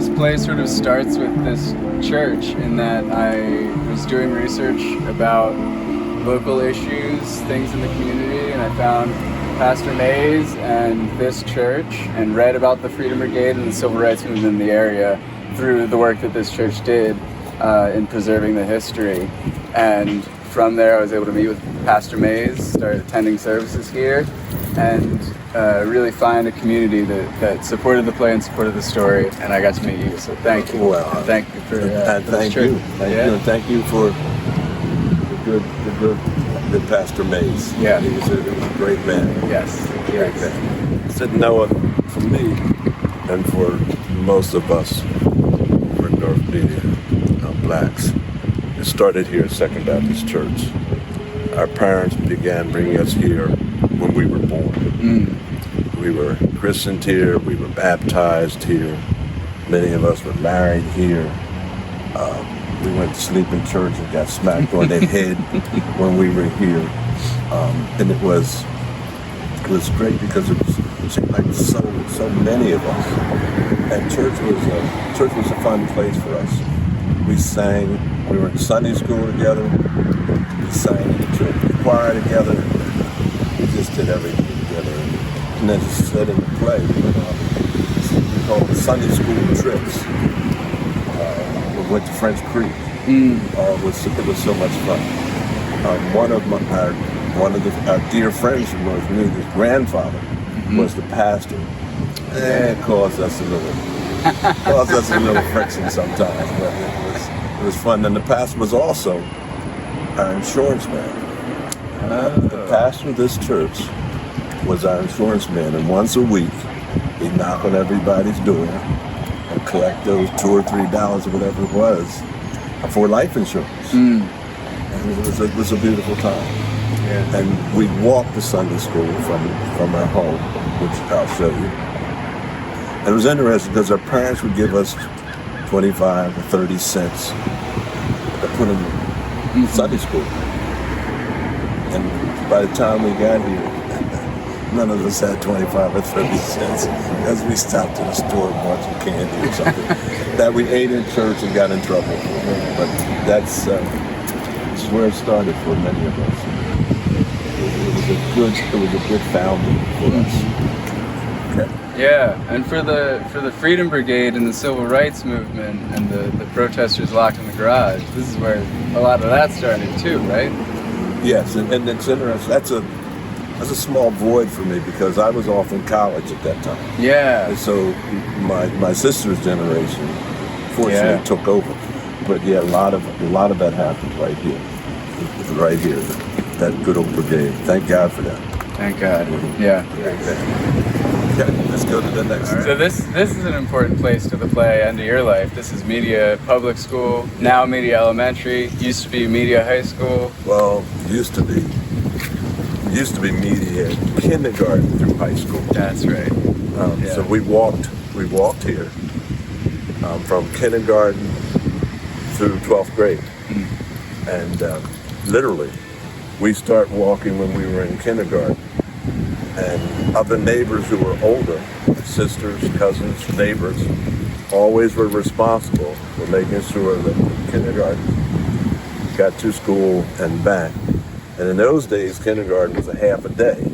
this play sort of starts with this church, in that I was doing research about local issues, things in the community, and I found Pastor Mays and this church, and read about the Freedom Brigade and the Civil Rights Movement in the area through the work that this church did in preserving the history. And from there I was able to meet with Pastor Mays, started attending services here, and really find a community that supported the play and supported the story, and I got to meet you, so thank you. Well, thank you for thank you. Thank you for the good Pastor Mays. Yeah. He was a great man. Yes. Great man. I said, Noah, for me and for most of us, for North Media, blacks, it started here at Second Baptist Church. Our parents began bringing us here when we were born. We were christened here, we were baptized here, many of us were married here. We went to sleep in church and got smacked on the head when we were here. And it was great because it seemed like so many of us. And church was a fun place for us. We sang, we were in Sunday school together, we sang in the church choir together, we just did everything together. And then just said in the play, we called it Sunday school trips. We went to French Creek. It was so much fun. One of our dear friends who was me, his grandfather, was the pastor. It caused us a little friction sometimes, but it was fun. And the pastor was also our insurance man. The pastor of this church was our insurance man, and once a week he'd knock on everybody's door and collect those $2 or $3 or whatever it was for life insurance. And it was a beautiful time. Yeah. And we'd walk to Sunday school from our home, which I'll show you. And it was interesting because our parents would give us 25 or 30 cents to put in Sunday school. And by the time we got here, none of us had 25 or 30 cents because we stopped at a store and bought some candy or something that we ate in church and got in trouble for. But this is where it started for many of us. It was a good founding for us. Okay. Yeah, and for the Freedom Brigade and the Civil Rights Movement and the protesters locked in the garage, this is where a lot of that started too, right? Yes, and it's interesting. That's a small void for me because I was off in college at that time. Yeah. And so my sister's generation fortunately took over. But yeah, a lot of that happened right here. Right here. That good old brigade. Thank God for that. Thank God. Yeah. Okay, let's go to the next one. So this is an important place to the play and to your life. This is Media Public School, now Media Elementary, used to be Media High School. Well, used to be Media kindergarten through high school. That's right. So we walked here from kindergarten through 12th grade. And literally, we start walking when we were in kindergarten. And other neighbors who were older, sisters, cousins, neighbors, always were responsible for making sure that kindergarten got to school and back. And in those days, kindergarten was a half a day.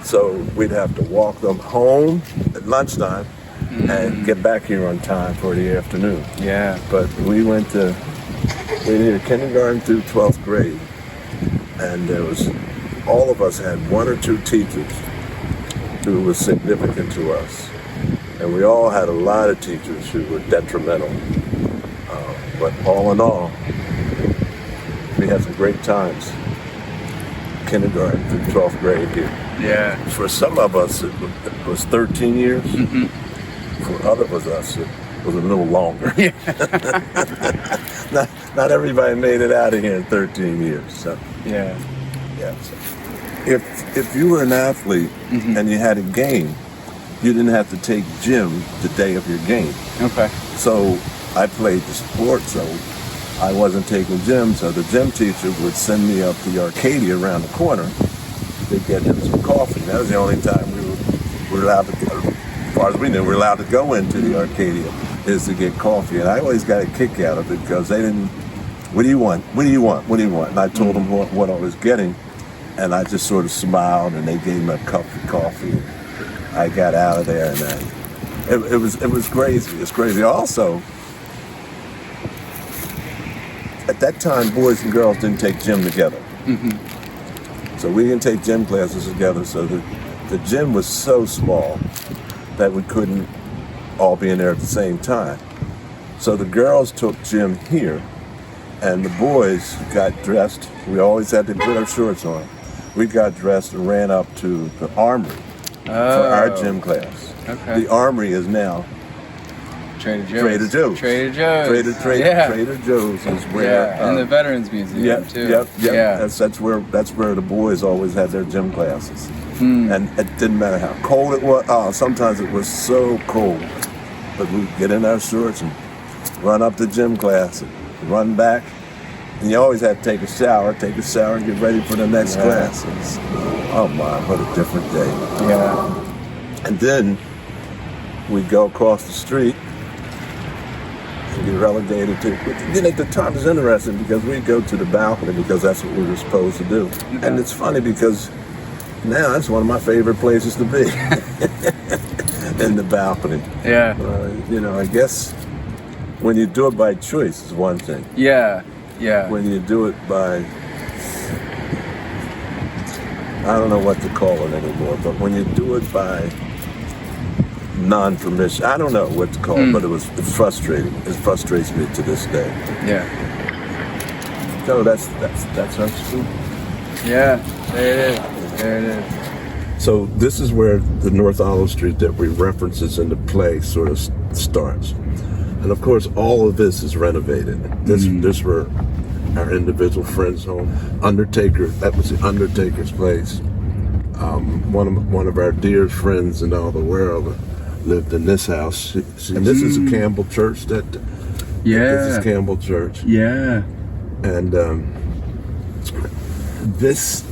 So we'd have to walk them home at lunchtime and get back here on time for the afternoon. Yeah. But we did kindergarten through 12th grade. And all of us had one or two teachers who were significant to us. And we all had a lot of teachers who were detrimental. But all in all, we had some great times. Kindergarten through 12th grade here. Yeah. For some of us, it was 13 years. For others of us, it was a little longer. Not everybody made it out of here in 13 years. So. Yeah. So if you were an athlete and you had a game, you didn't have to take gym the day of your game. Okay. So I played the sport, so I wasn't taking gym, so the gym teacher would send me up the Arcadia around the corner to get him some coffee. That was the only time we were allowed to go, as far as we knew, we were allowed to go into the Arcadia. is to get coffee, and I always got a kick out of it because they didn't. What do you want? What do you want? What do you want? And I told them what I was getting, and I just sort of smiled, and they gave me a cup of coffee. I got out of there, and it was crazy. It's crazy. Also, at that time, boys and girls didn't take gym together. So we didn't take gym classes together. So the gym was so small that we couldn't all be in there at the same time. So the girls took gym here, and the boys got dressed. We always had to put our shorts on. We got dressed and ran up to the Armory for our gym class. Okay. The Armory is now Trader Joe's. Trader Joe's. Trader Joe's. Trader Joe's is where. And the Veterans Museum too. Yep. Yeah. That's where the boys always had their gym classes. And it didn't matter how cold it was. Oh, sometimes it was so cold, but we'd get in our shorts and run up to gym class and run back. And you always had to take a shower, and get ready for the next class. Oh my, what a different day. Yeah. And then we'd go across the street and get relegated to. Then at the time it was interesting because we'd go to the balcony because that's what we were supposed to do. Okay. And it's funny because now that's one of my favorite places to be. In the balcony. Yeah. I guess when you do it by choice is one thing. Yeah. Yeah. When you do it by, I don't know what to call it anymore, but when you do it by non-permission, I don't know what to call it, but it's frustrating. It frustrates me to this day. Yeah. So that's our school. Yeah. There it is. So this is where the North Olive Street that we references in the play sort of starts. And of course, all of this is renovated. This were our individual friends' home. Undertaker, that was the Undertaker's place. One of our dear friends in all the world lived in this house. And this is a Campbell Church. This is Campbell Church. Yeah. And this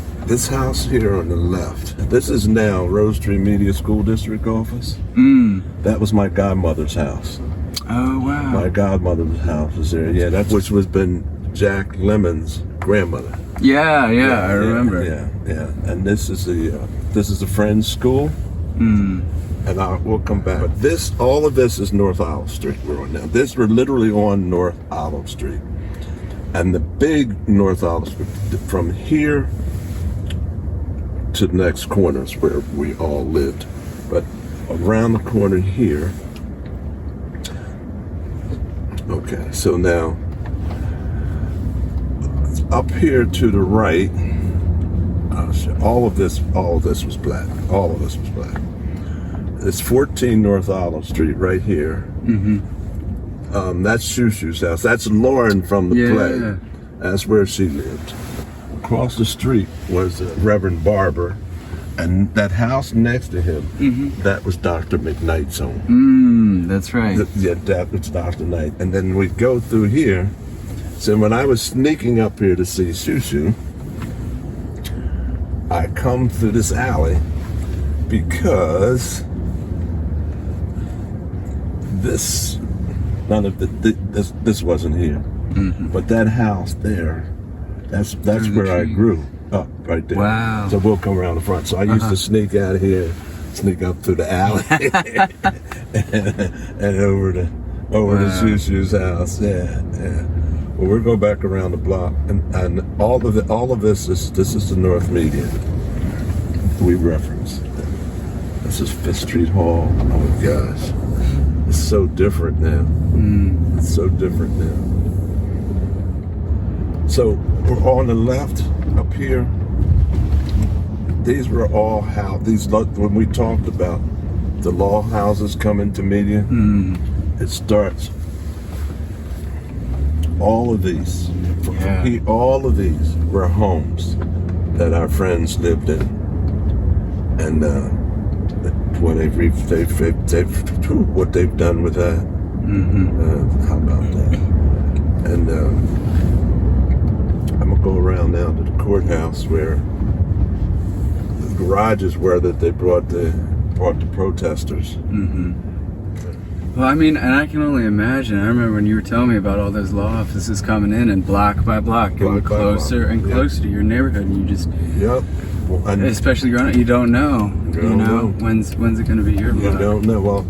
house here on the left, this is now Rose Tree Media School District office. That was my godmother's house. Oh, wow. My godmother's house was there. Yeah, that's which was been Jack Lemon's grandmother. Yeah, I remember. Yeah. And this is the Friends School. And we'll come back. But all of this is North Olive Street we're on now. We're literally on North Olive Street. And the big North Olive Street, from here to the next corner is where we all lived. But around the corner here, okay, so now up here to the right, all of this was black. All of this was black. It's 14 North Olive Street right here. That's Shushu's house. That's Lauren from the play. That's where she lived. Across the street was the Reverend Barber, and that house next to him, that was Dr. McKnight's home. That's right. That was Dr. Knight. And then we'd go through here. So when I was sneaking up here to see Shushu, I come through this alley because this wasn't here. But that house there, that's where I grew up, right there. Wow. So we'll come around the front. So I used to sneak out of here, sneak up through the alley, and over to Shushu's house. Yeah. Well, we'll go back around the block, and all of this is the North Media we reference. This is Fifth Street Hall. Oh my gosh, it's so different now. It's so different now. So we're on the left up here. These were all when we talked about the law houses coming to media. It starts. All of these, all of these were homes that our friends lived in, and what they've done with that. How about that? And I'm gonna go around now to the courthouse where the garages were that they brought the protesters. Well, I mean, and I can only imagine. I remember when you were telling me about all those law offices coming in and block by block, getting closer and closer to your neighborhood, and you just, especially growing up, you don't know, when's it going to be your block? You don't know. Well,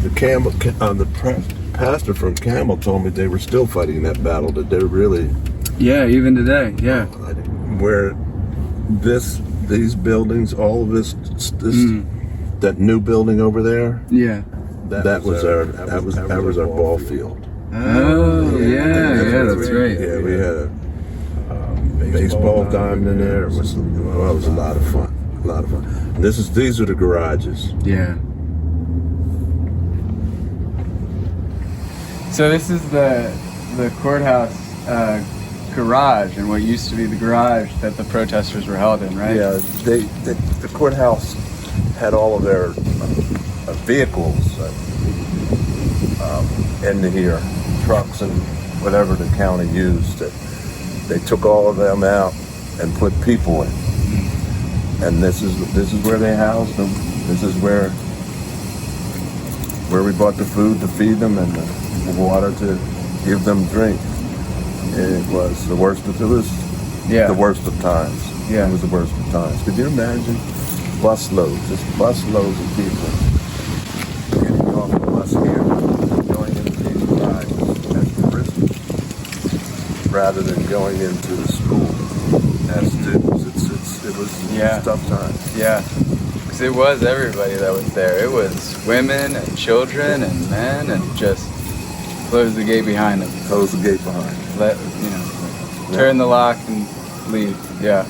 the pastor from Camel told me they were still fighting that battle. That they're really, even today, where these buildings, all of this, that new building over there, that was our ball field. Oh, that's right. Yeah, we had a baseball diamond in there. It was a lot of fun. And these are the garages. Yeah. So this is the courthouse garage, and what used to be the garage that the protesters were held in, right? Yeah, the courthouse had all of their vehicles into here, trucks and whatever the county used. They took all of them out and put people in, and this is where they housed them. This is where we bought the food to feed them and the water to give them drink. It was the worst of the worst of times. Yeah. It was the worst of times. Could you imagine busloads of people getting off the bus here, going into these rides as prison, rather than going into the school as students? It was tough times. Yeah. Because it was everybody that was there. It was women and children and men, and just close the gate behind them. Close the gate behind. Turn the lock and leave. Yeah.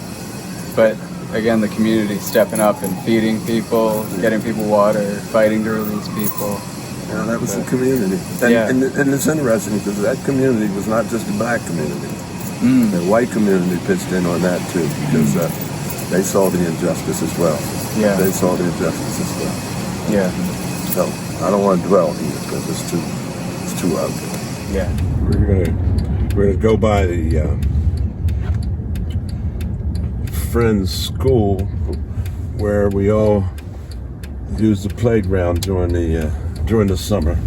But again, the community stepping up and feeding people, getting people water, fighting to release people. Yeah, that was the community. And it's interesting because that community was not just a black community. The white community pitched in on that too, because they saw the injustice as well. Yeah. They saw the injustice as well. Yeah. So I don't want to dwell here because it's too ugly. Yeah. We're gonna go by the friend's school where we all used the playground during the summer.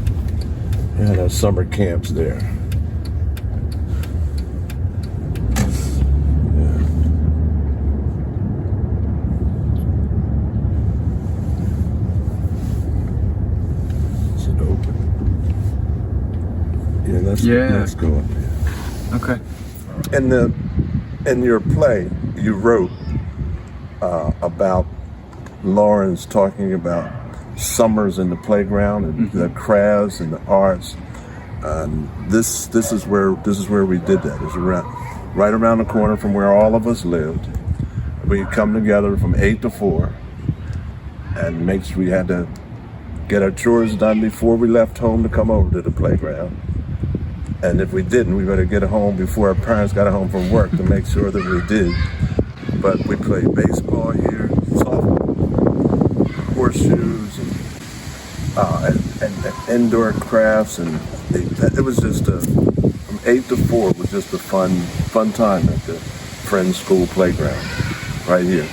We had our summer camps there. Is it open? Yeah, let's go up there. Okay. In your play, you wrote about Lawrence talking about summers in the playground and the crafts and the arts. This is where we did that. It's right around the corner from where all of us lived. We'd come together from 8 to 4 and make sure we had to get our chores done before we left home to come over to the playground. And if we didn't, we better get home before our parents got home from work to make sure that we did. But we played baseball here, softball, horseshoes, and indoor crafts, and it was just from 8 to 4 was just a fun time at the Friends School playground, right here.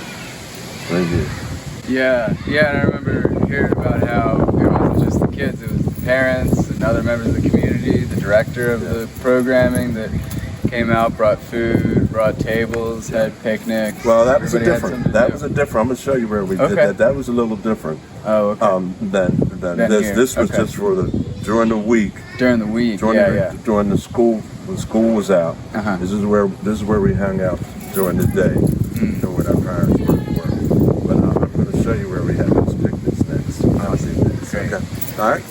Yeah, and I remember hearing about how it wasn't just the kids, it was the parents and other members of the community, the director of the programming that came out, brought food, brought tables, had picnics. Well, that was different. I'm going to show you where we did that. That was a little different. Oh, okay. Than this. Here. This was just for during the week. During the week, During the school, when school was out. This is where we hung out during the day, when our parents were at work. But I'm going to show you where we had those picnics next. Great. Okay. All right.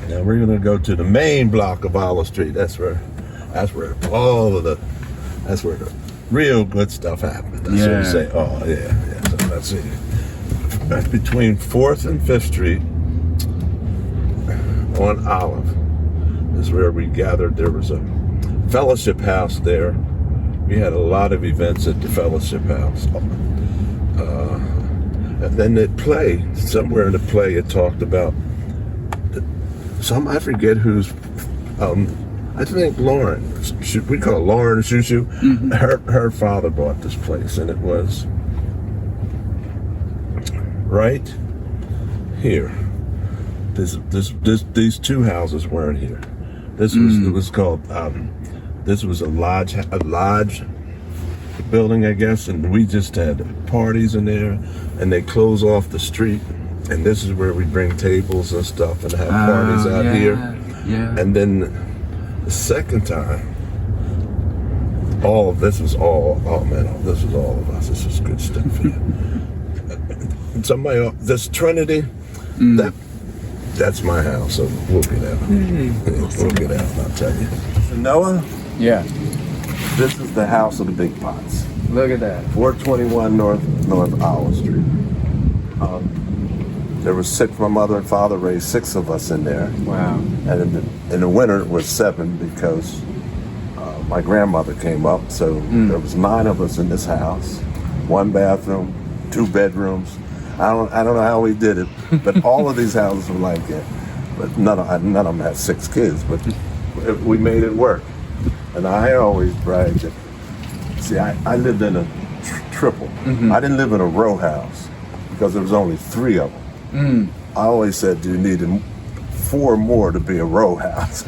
Now we're going to go to the main block of Olive Street. That's where that's where the real good stuff happened. That's what you say. Oh yeah. So that's it. That's between 4th and 5th Street on Olive. This is where we gathered. There was a fellowship house there. We had a lot of events at the fellowship house. And then somewhere in the play it talked about I forget who's, I think Lauren, we call her Lauren Shushu. Her father bought this place, and it was right here These two houses weren't here. This was it was called this was a lodge building, I guess, and we just had parties in there, and they close off the street, and this is where we bring tables and stuff and have parties out here. Yeah. And then the second time, this was all of us. This was good stuff here. Somebody, this Trinity, that's my house, so we'll get out. We'll get out, I'll tell you. Noah? Yeah. This is the house of the big pots. Look at that. 421 North Owl Street. There was six. My mother and father raised 6 of us in there. Wow. And in the winter it was 7 because my grandmother came up. So there was 9 of us in this house. 1 bathroom, 2 bedrooms. I don't know how we did it, but all of these houses were like that. But none of them had 6 kids, but we made it work. And I always bragged that, see, I lived in a triple. I didn't live in a row house because there was only 3 of them. I always said you needed 4 more to be a row house.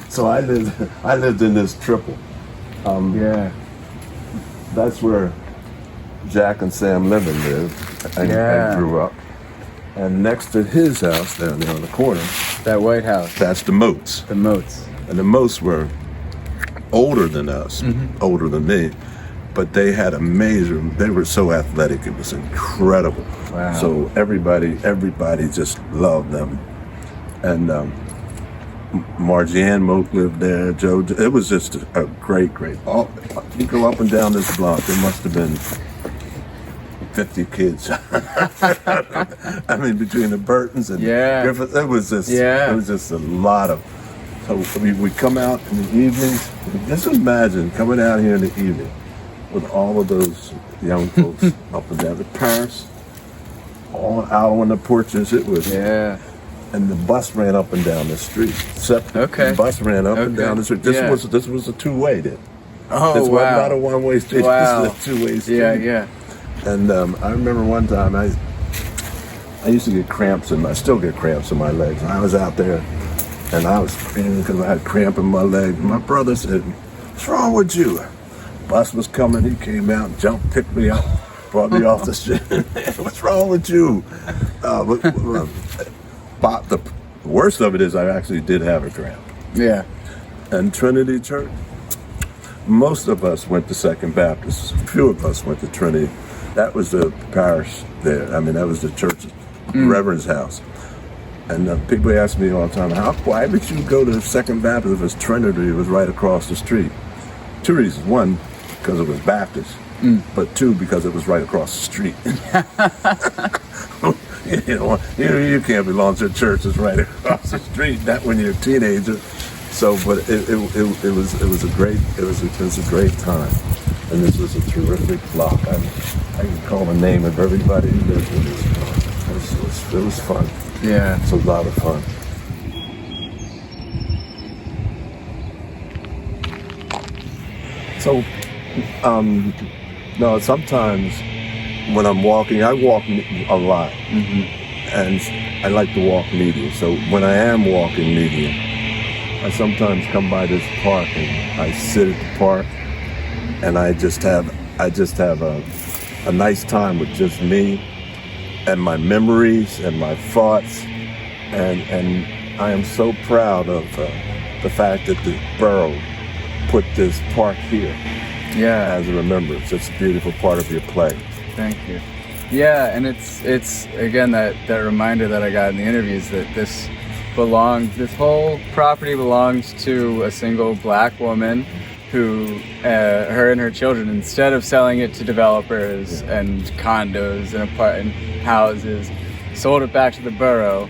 So I lived in this triple. Yeah. That's where Jack and Sam Lemon lived and grew up. And next to his house down there on the corner, That White House. that's the Moats. The Moats. And the Moats were older than us, older than me, but they had they were so athletic, it was incredible. Wow. So everybody just loved them. And Margie-Ann Moat lived there, Joe, it was just a great, you go up and down this block, there must have been 50 kids. I mean, between the Burtons and Griffiths, it was just a lot of. So we come out in the evenings. Just imagine coming out here in the evening with all of those young folks up and down the Paris, all out on the porches. It was. Yeah. And the bus ran up and down the street. The bus ran up and down the street. This was a 2-way then. Oh, this wow. was not a 1-way street. Wow. This was a 2-way street. Yeah. And I remember one time I used to get cramps, and I still get cramps in my legs. And I was out there, and I was screaming because I had cramp in my leg. My brother said, "What's wrong with you?" Bus was coming. He came out, jumped, picked me up, brought me off the street. "What's wrong with you?" But the worst of it is I actually did have a cramp. Yeah. And Trinity Church, most of us went to Second Baptist. A few of us went to Trinity. That was the parish there. I mean, that was the church's reverend's house. And people ask me all the time, why did you go to Second Baptist if it's Trinity? It was right across the street. 2 reasons. 1, because it was Baptist. But 2, because it was right across the street. You can't belong to a church that's right across the street. Not when you're a teenager. So, but it was a great time. And this was a terrific block. I can call the name of everybody who lived in this block. It was fun. Yeah. It's a lot of fun. So, no, sometimes when I'm walking, I walk a lot. And I like to walk medium. So when I am walking medium, I sometimes come by this park and I sit at the park and I just have a nice time with just me and my memories and my thoughts, and I am so proud of the fact that the borough put this park here as a remembrance. It's a beautiful part of your play. Thank you. Yeah, and it's again that reminder that I got in the interviews that this whole property belongs to a single black woman who, her and her children, instead of selling it to developers and condos and houses, sold it back to the borough,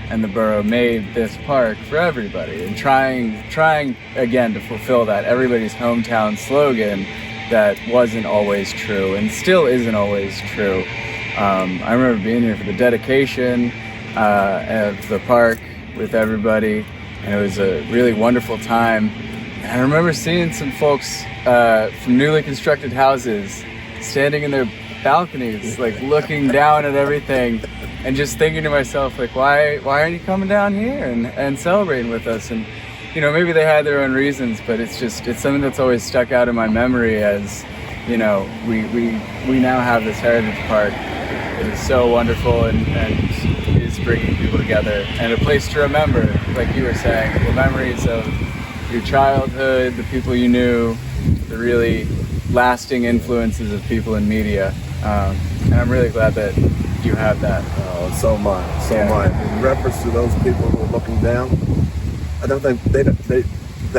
and the borough made this park for everybody, and trying again to fulfill that everybody's hometown slogan that wasn't always true and still isn't always true. I remember being here for the dedication of the park with everybody, and it was a really wonderful time. And I remember seeing some folks from newly constructed houses standing in their balconies, like looking down at everything and just thinking to myself, like, why aren't you coming down here and celebrating with us? And maybe they had their own reasons, but it's something that's always stuck out in my memory as, we now have this heritage park. It is so wonderful and is bringing people together, and a place to remember, like you were saying, the memories of your childhood, the people you knew, the really lasting influences of people in media. And I'm really glad that you have that. Oh, so am I. In reference to those people who are looking down, I don't think they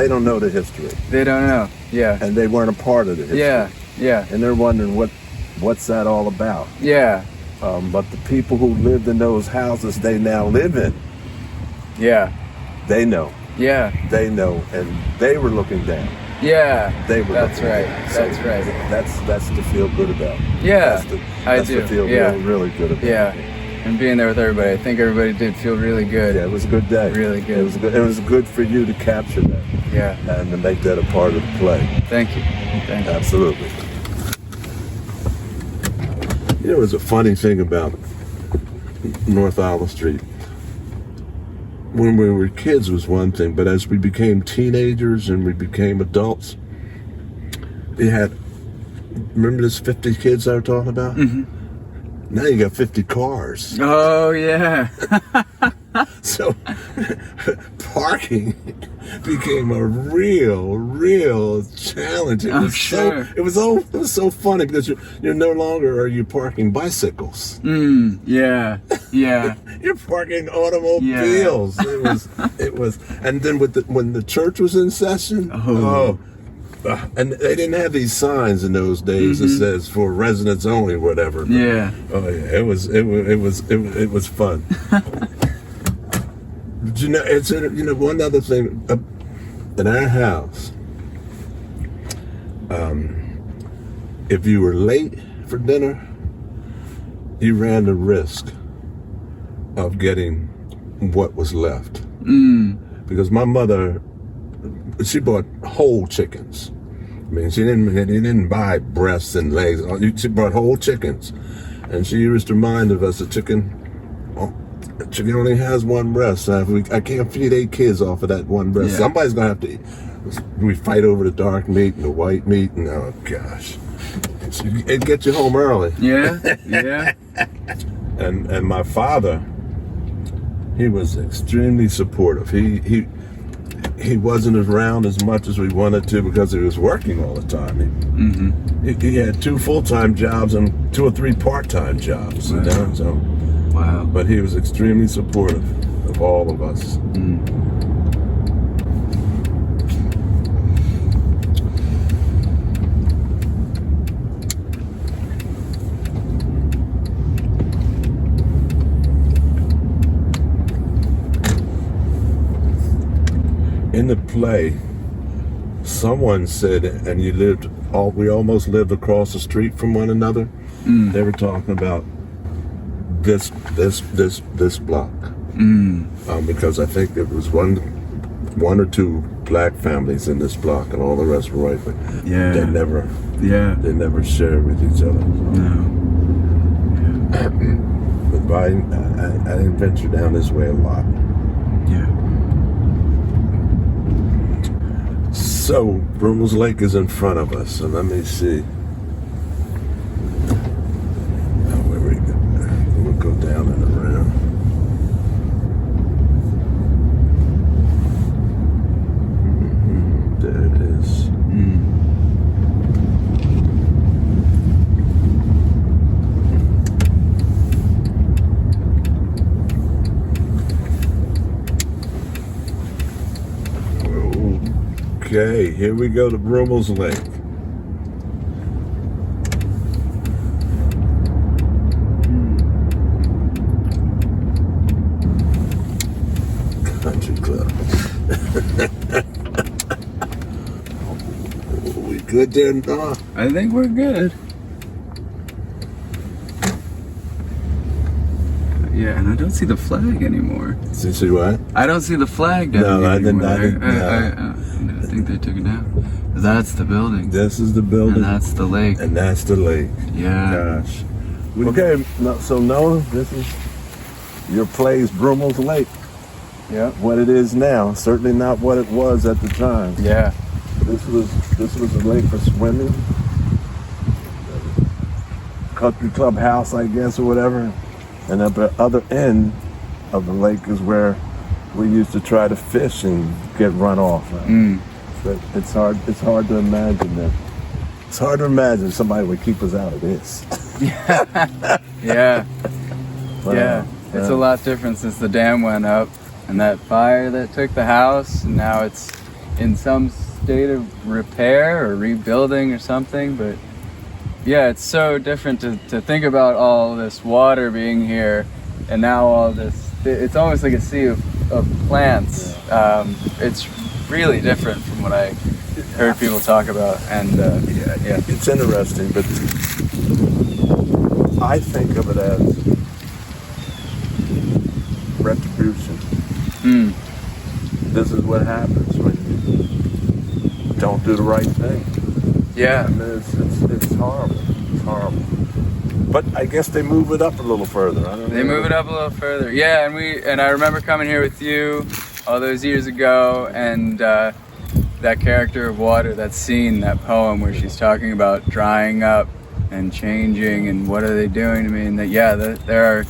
don't know the history. They don't know. Yeah. And they weren't a part of the history. Yeah. And they're wondering what's that all about. Yeah. But the people who lived in those houses they now live in, they know. Yeah. They know, and they were looking down. Yeah. They were. That's right. Down. That's So right. That's to feel good about. Yeah. That's I do. to feel really good about. Yeah. And being there with everybody, I think everybody did feel really good. Yeah, it was a good day. Really good. It was good. It was good for you to capture that. Yeah. And to make that a part of the play. Thank you. Absolutely. It was a funny thing about North Island Street. When we were kids was one thing, but as we became teenagers and we became adults, we had, remember this 50 kids I was talking about? Mm-hmm. Now you got 50 cars. Oh, yeah. So parking became a real challenge. It was so funny because you're no longer are you parking bicycles. Yeah. You're parking automobiles. Yeah. It was, and then when the church was in session, and they didn't have these signs in those days that says for residents only, whatever. But, it was fun. But it's one other thing in our house. If you were late for dinner, you ran the risk of getting what was left. Because my mother, she bought whole chickens. I mean, she didn't buy breasts and legs. She bought whole chickens, and she used to remind us a chicken only has one breast. I can't feed 8 kids off of that one breast. Yeah. Somebody's gonna have to eat. We fight over the dark meat and the white meat, and oh gosh, it'd get you home early. Yeah. And my father, he was extremely supportive. He wasn't around as much as we wanted to because he was working all the time. He had 2 full-time jobs and 2 or 3 part-time jobs. Wow. Wow. But he was extremely supportive of all of us. In the play, someone said, and we almost lived across the street from one another. They were talking about this block, because I think there was one or 2 black families in this block, and all the rest were white. But they never shared with each other. No. But I didn't venture down this way a lot. Yeah. So Brummels Lake is in front of us, so let me see. Go down and around. There it is. Okay, here we go to Brummels Lake. Country club. We good there, Noah? I think we're good. Yeah, and I don't see the flag anymore. See what? I don't see the flag down No, here I didn't. anymore. I didn't. I think they took it down. That's the building. This is the building. And that's the lake. And that's the lake. Yeah. Gosh. Okay, so Noah, this is your place, Broomall's Lake. Yeah. What it is now, certainly not what it was at the time. Yeah. This was a lake for swimming. Country club house, I guess, or whatever. And at the other end of the lake is where we used to try to fish and get run off. But it's hard to imagine that. It's hard to imagine somebody would keep us out of this. Yeah. Yeah. It's a lot different since the dam went up and that fire that took the house. And now it's in some state of repair or rebuilding or something. But yeah, it's so different to think about all this water being here and now all this. It's almost like a sea of plants. It's really different from what I heard people talk about. And yeah, it's interesting, but I think of it as retribution. This is what happens when you don't do the right thing. Yeah. I mean, it's horrible. It's horrible. But I guess they move it up a little further. I don't know. They move it up a little further. Yeah, and I remember coming here with you all those years ago, and that character of water, that scene, that poem where she's talking about drying up and changing, and what are they doing to me? And that there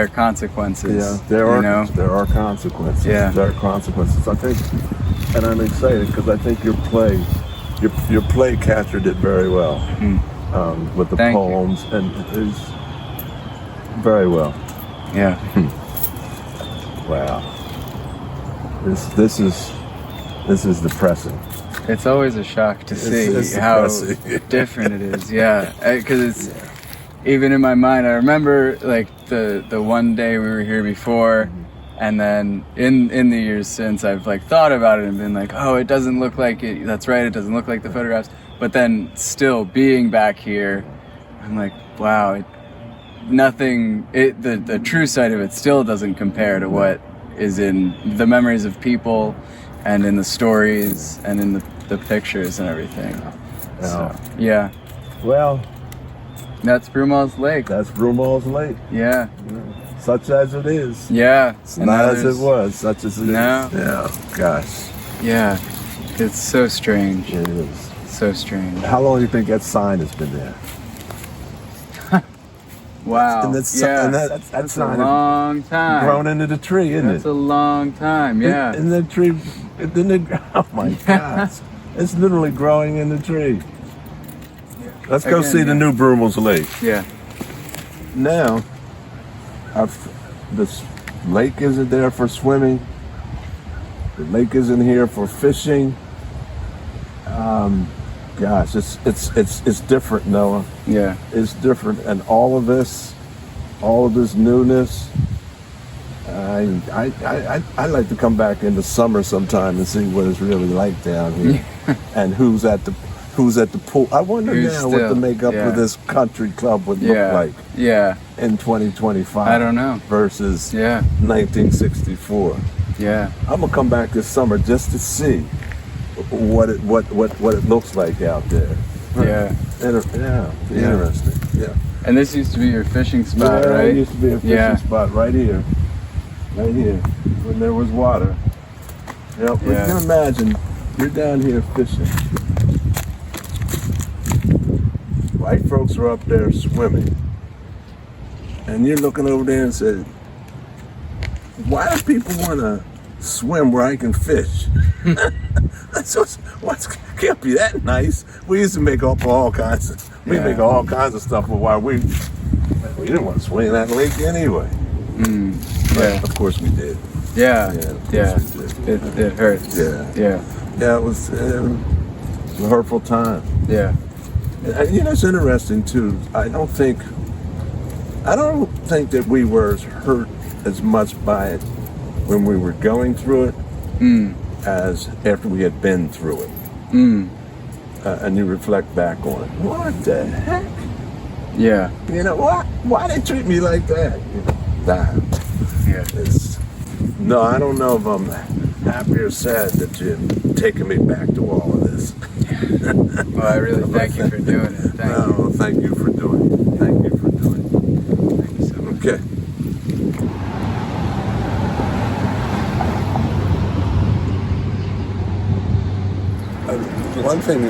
are consequences. Yeah, there are consequences. Yeah. There are consequences. I think, and I'm excited because I think your play captured it very well with the poems, and it is very well. Yeah. Wow. This is depressing. It's always a shock to see how different it is. Yeah, because it's even in my mind. I remember like the one day we were here before, and then in the years since, I've like thought about it and been like, oh, it doesn't look like it. That's right, it doesn't look like the photographs. But then still being back here, I'm like, wow, the true side of it still doesn't compare to what is in the memories of people and in the stories and in the pictures and everything. Yeah. So, yeah. Well, that's Broomall's Lake. That's Broomall's Lake. Yeah. Such as it is. Yeah. It's not as it was, such as it is. Yeah. Gosh. Yeah. It's so strange. It is. So strange. How long do you think that sign has been there? Wow. And that's a long time. Grown into the tree, isn't it? That's a long time, yeah. And the tree, oh my gosh. It's literally growing in the tree. Let's go see the new Broomall's Lake. Yeah. Now, this lake isn't there for swimming. The lake isn't here for fishing. Gosh, it's different, Noah. Yeah. It's different, and all of this newness. I'd like to come back in the summer sometime and see what it's really like down here, and who's at the pool. I wonder what the makeup of this country club would look like. Yeah. In 2025. I don't know. Versus 1964. Yeah. I'm gonna come back this summer just to see what it looks like out there. Yeah. Interesting. Yeah. And this used to be your fishing spot, right? It used to be a fishing spot right here. Right here. When there was water. You can imagine you're down here fishing. White folks are up there swimming. And you're looking over there and say, why do people want to swim where I can fish? Can't be that nice. We used to make up all kinds of, make all kinds of stuff, but why we didn't want to swim in that lake anyway. But of course we did. Yeah. Yeah. It hurts. Yeah. It was a hurtful time. Yeah. And, it's interesting too. I don't think that we were hurt as much by it when we were going through it as after we had been through it. And you reflect back on it. What the heck? Yeah. What? Why they treat me like that? Yeah. No, I don't know if I'm happy or sad that you taking me back to all of this. Well, I really thank you for doing it. Thank you for doing it. Thank you for doing it. Thank you so much. Okay. One thing,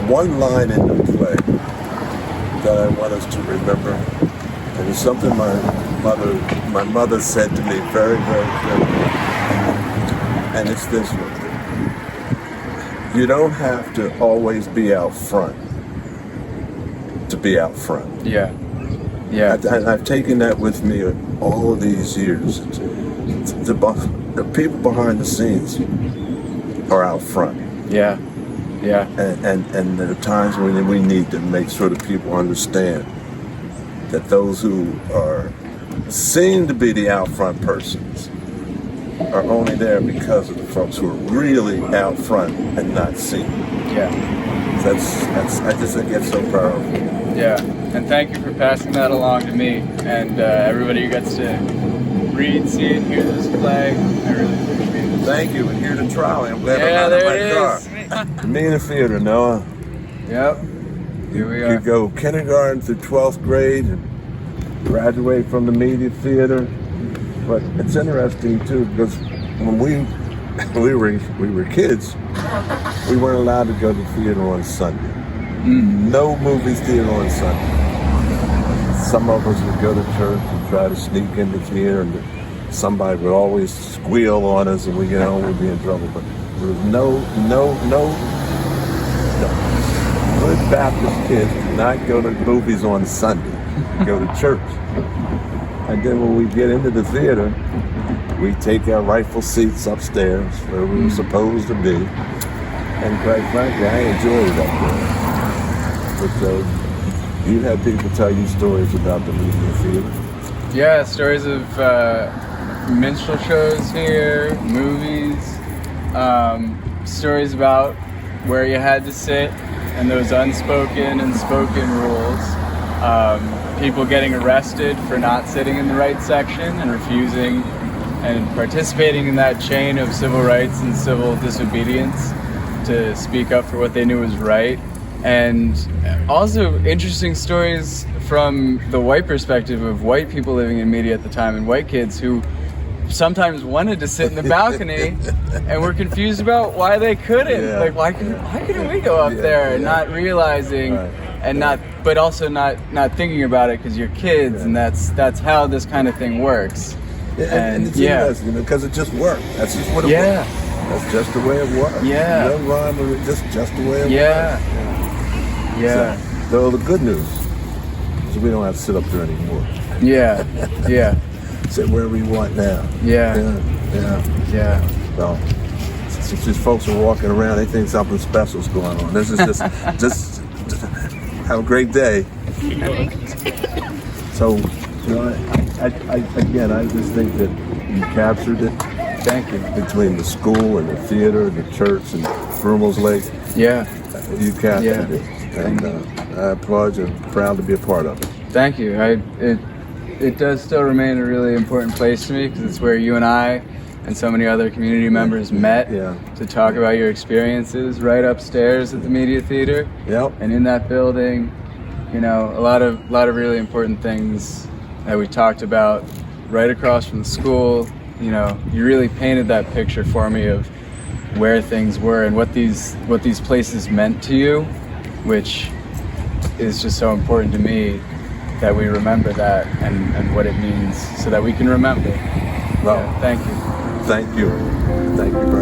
one line in the play that I want us to remember, and it's something my mother said to me very, very clearly, and it's this one. You don't have to always be out front to be out front. Yeah. Yeah. I've taken that with me all of these years. The people behind the scenes are out front. Yeah. Yeah. And there are times when we need to make sure that people understand that those who are seen to be the out front persons are only there because of the folks who are really out front and not seen. Yeah. I just think it's so powerful. Yeah. And thank you for passing that along to me and everybody who gets to read, see, and hear this play. I really appreciate it. Thank you, and here's the trolley. I'm glad Yeah, I'm there not it in my is. car. Me in the theater, Noah. Yep. Here we are. You go kindergarten through 12th grade and graduate from the media theater. But it's interesting too, because when we were kids, we weren't allowed to go to the theater on Sunday. No movie theater on Sunday. Some of us would go to church and try to sneak in the theater, and somebody would always squeal on us, and we get home, we'd be in trouble. But there was no good Baptist kids do not go to movies on Sunday. Go to church. And then when we get into the theater, we take our rightful seats upstairs where we were supposed to be. And quite frankly, I enjoyed it up there. But you had people tell you stories about the media theater. Yeah, stories of minstrel shows here, movies, stories about where you had to sit and those unspoken and spoken rules. People getting arrested for not sitting in the right section and refusing and participating in that chain of civil rights and civil disobedience to speak up for what they knew was right. And also interesting stories from the white perspective of white people living in media at the time and white kids who sometimes wanted to sit in the balcony and were confused about why they couldn't. Yeah. Like, why couldn't we go up there? And not realizing and but also not thinking about it because you're kids, and that's how this kind of thing works. And it's interesting because it just worked. That's just what it was. That's just the way it was. Yeah. No rhyme, but it's just the way it was. Yeah. So the good news is we don't have to sit up there anymore. Yeah. Sit wherever we want now. Yeah. So it's just folks are walking around, they think something special's going on. This is just have a great day. So, I just think that you captured it. Thank you. Between the school and the theater, the church, and Frumels Lake. Yeah. You captured it. And I applaud you. I'm proud to be a part of it. Thank you. It does still remain a really important place to me because it's where you and I and so many other community members met to talk about your experiences right upstairs at the Media Theater. Yep. And in that building, a lot of really important things that we talked about right across from the school. You really painted that picture for me of where things were and what these places meant to you, which is just so important to me that we remember that and what it means so that we can remember. Well, thank you. Thank you. Thank you.